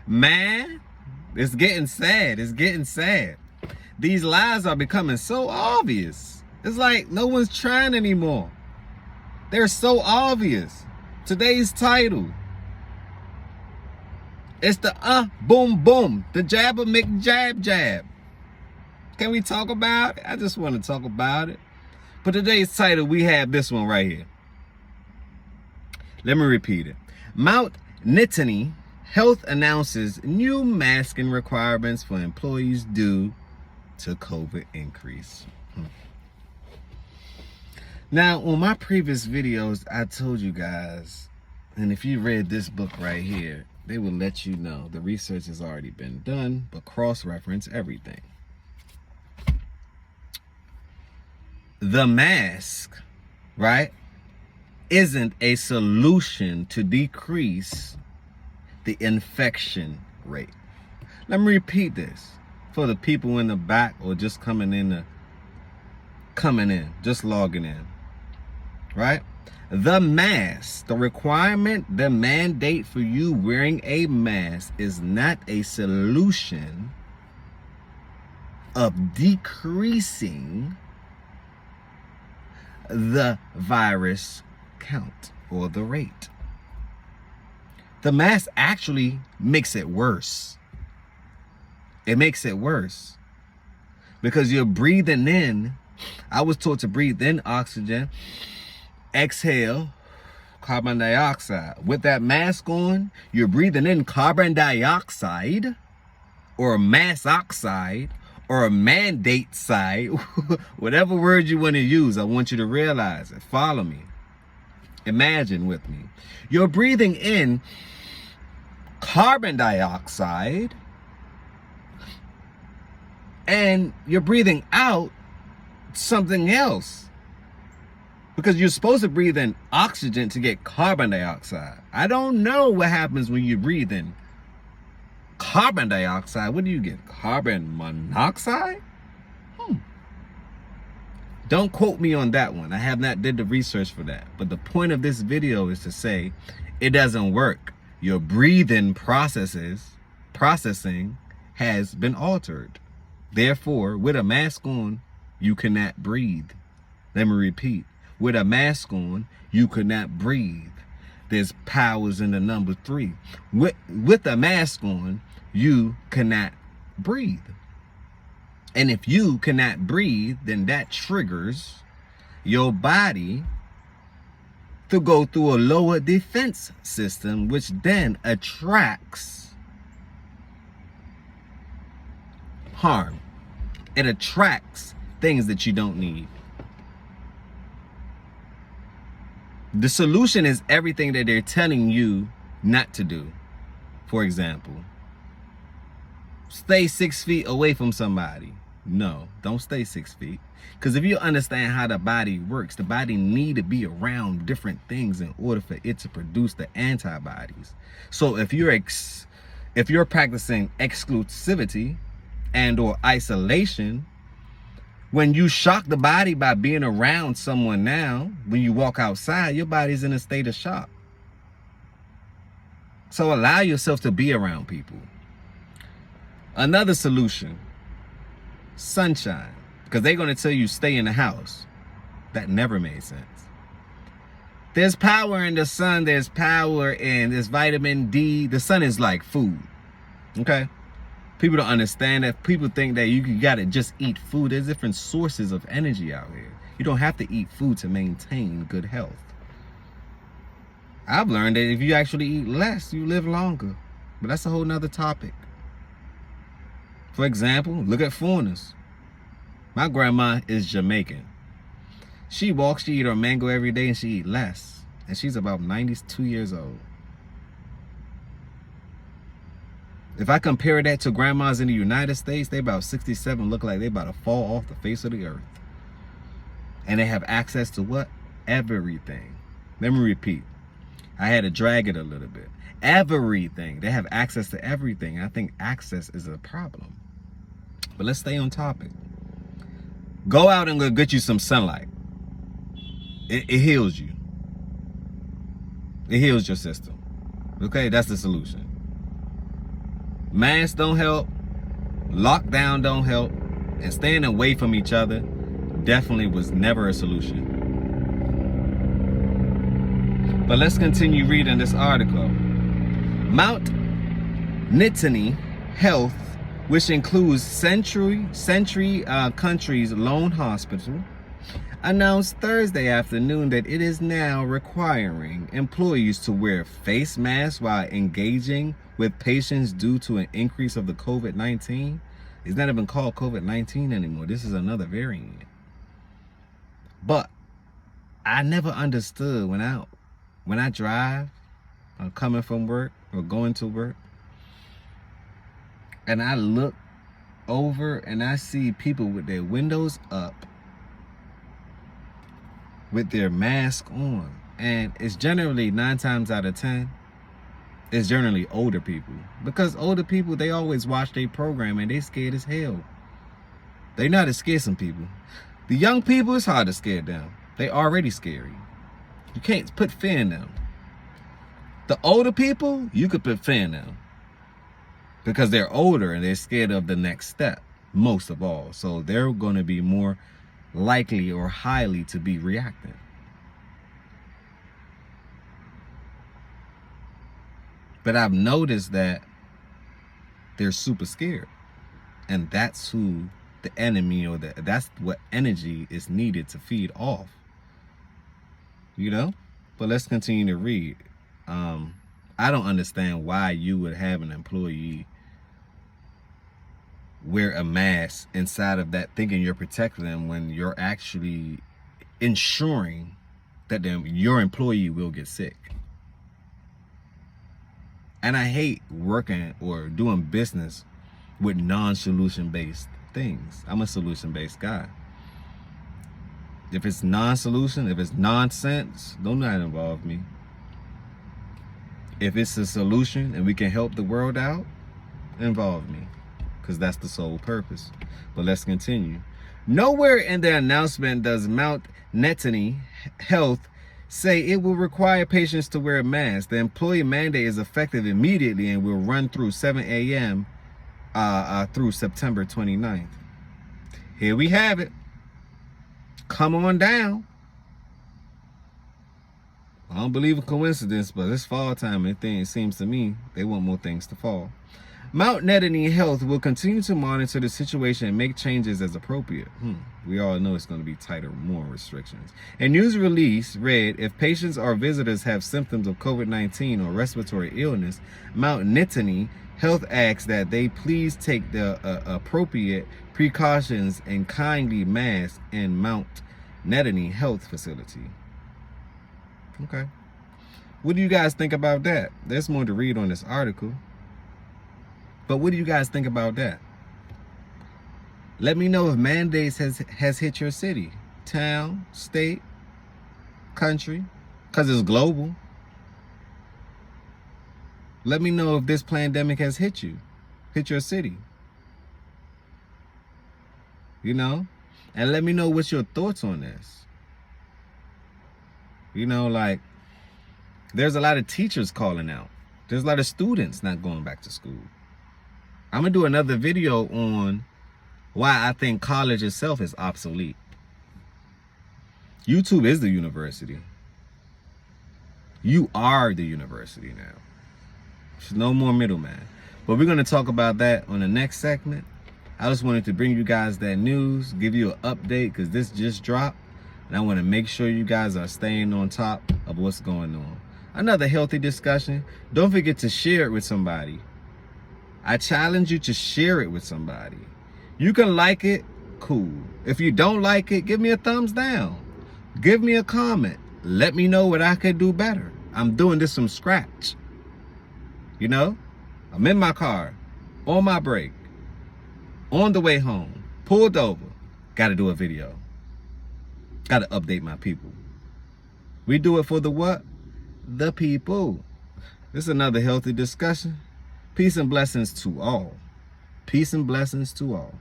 Man, it's getting sad. It's getting sad. These lies are becoming so obvious. It's like no one's trying anymore. They're so obvious. Today's title. It's the boom boom. The jabber McJab jab. Can we talk about it? I just want to talk about it. For today's title, we have this one right here. Let me repeat it. Mount Nittany Health announces new masking requirements for employees due to COVID increase. Now, on my previous videos, I told you guys, and if you read this book right here, they will let you know the research has already been done, but cross-reference everything. The mask, right, isn't a solution to decrease the infection rate. Let me repeat this for the people in the back or just coming in, just logging in, right? The mask, the requirement, the mandate for you wearing a mask is not a solution of decreasing the virus count or the rate. The mask actually makes it worse. It makes it worse because you're breathing in. I was taught to breathe in oxygen, exhale carbon dioxide. With that mask on, you're breathing in carbon dioxide or mass oxide or a mandate side, whatever word you want to use. I want you to realize it. Follow me. Imagine with me. You're breathing in carbon dioxide and you're breathing out something else because you're supposed to breathe in oxygen to get carbon dioxide. I don't know what happens when you breathe in carbon dioxide. What do you get? Carbon monoxide? Don't quote me on that one. I have not did the research for that. But the point of this video is to say it doesn't work. Your breathing processing has been altered. Therefore, with a mask on, you cannot breathe. Let me repeat. With a mask on, you cannot breathe. There's powers in the number 3. With a mask on, you cannot breathe. And if you cannot breathe, then that triggers your body to go through a lower defense system, which then attracts harm. It attracts things that you don't need. The solution is everything that they're telling you not to do. For example, stay 6 feet away from somebody. No, don't stay 6 feet. Because if you understand how the body works, the body need to be around different things in order for it to produce the antibodies. So if you're practicing exclusivity and or isolation, when you shock the body by being around someone now, when you walk outside, your body's in a state of shock. So allow yourself to be around people. Another solution, sunshine, because they're going to tell you stay in the house. That never made sense. There's power in the sun. There's power in this vitamin D. The sun is like food. Okay? People don't understand that. People think that you got to just eat food. There's different sources of energy out here. You don't have to eat food to maintain good health. I've learned that if you actually eat less, you live longer. But that's a whole nother topic. For example, look at foreigners. My grandma is Jamaican. She eat her mango every day and she eat less. And she's about 92 years old. If I compare that to grandmas in the United States, they about 67, look like they about to fall off the face of the earth. And they have access to what? Everything. Let me repeat. I had to drag it a little bit. Everything. They have access to everything. I think access is a problem. But let's stay on topic. Go out and go get you some sunlight. It heals you. It heals your system. Okay, that's the solution. Masks don't help. Lockdown don't help. And staying away from each other definitely was never a solution. But let's continue reading this article. Mount Nittany Health, which includes Century Country's lone hospital, announced Thursday afternoon that it is now requiring employees to wear face masks while engaging with patients due to an increase of the COVID-19. It's not even called COVID-19 anymore. This is another variant. But I never understood when I drive, I'm coming from work or going to work, and I look over and I see people with their windows up with their mask on. And it's generally 9 times out of 10, it's generally older people. Because older people, they always watch their program and they scared as hell. They know how to scare some people. The young people, it's hard to scare them. They already scary. You can't put fear in them. The older people, you could put fear in them. Because they're older and they're scared of the next step, most of all. So they're going to be more likely or highly to be reacting. But I've noticed that they're super scared. And that's who the enemy, or that's what energy is needed to feed off. You know? But let's continue to read. I don't understand why you would have an employee wear a mask inside of that thinking you're protecting them when you're actually ensuring that your employee will get sick. And I hate working or doing business with non-solution based things. I'm a solution based guy. If it's non-solution, if it's nonsense, don't not involve me. If it's a solution and we can help the world out, involve me. Because that's the sole purpose. But let's continue. Nowhere in the announcement does Mount Nittany Health say it will require patients to wear a mask. The employee mandate is effective immediately and will run through 7 a.m. Through September 29th. Here we have it. Come on down. I don't believe in coincidence, but it's fall time and it seems to me they want more things to fall. Mount Nittany Health will continue to monitor the situation and make changes as appropriate. We all know it's going to be tighter, more restrictions. A news release read, if patients or visitors have symptoms of COVID-19 or respiratory illness, Mount Nittany Health asks that they please take the appropriate precautions and kindly mask in Mount Nittany Health facility. Okay. What do you guys think about that? There's more to read on this article. But what do you guys think about that? Let me know if mandates has hit your city, town, state, country, because it's global. Let me know if this pandemic has hit your city. You know? And let me know what's your thoughts on this. You know, like, there's a lot of teachers calling out. There's a lot of students not going back to school. I'm going to do another video on why I think college itself is obsolete. YouTube is the university. You are the university now. There's no more middleman. But we're going to talk about that on the next segment. I just wanted to bring you guys that news, give you an update because this just dropped. And I want to make sure you guys are staying on top of what's going on. Another healthy discussion. Don't forget to share it with somebody. I challenge you to share it with somebody. You can like it, cool. If you don't like it, give me a thumbs down. Give me a comment. Let me know what I could do better. I'm doing this from scratch. You know, I'm in my car, on my break, on the way home, pulled over. Got to do a video. Got to update my people. We do it for the what? The people. This is another healthy discussion. Peace and blessings to all. Peace and blessings to all.